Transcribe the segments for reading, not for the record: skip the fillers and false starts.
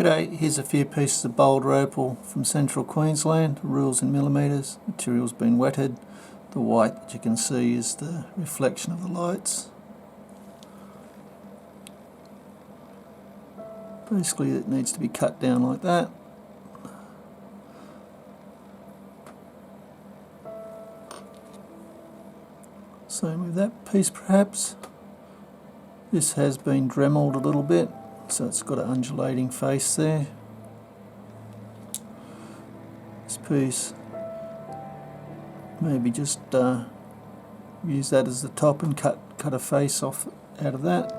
G'day, here's a few pieces of Boulder Opal from central Queensland, rules in millimetres, material's been wetted. The white that you can see is the reflection of the lights. Basically it needs to be cut down like that. Same with that piece perhaps. This has been dremeled a little bit, so it's got an undulating face there. This piece, maybe just use that as the top and cut a face off out of that.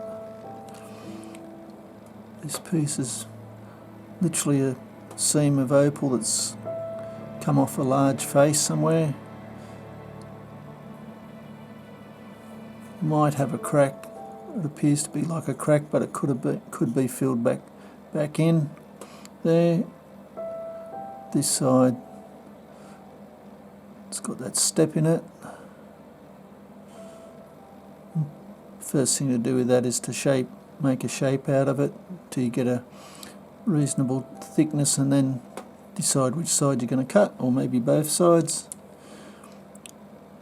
This piece is literally a seam of opal that's come off a large face somewhere. Might have a crack. It appears to be like a crack, but it could be filled back in there. This side, it's got that step in it. First thing to do with that is to make a shape out of it till you get a reasonable thickness, and then decide which side you're going to cut, or maybe both sides.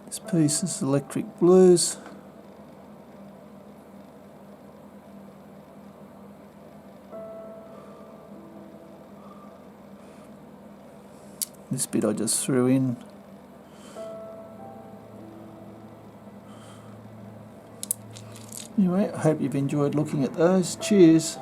This piece is electric blues. This bit I just threw in. Anyway, I hope you've enjoyed looking at those. Cheers.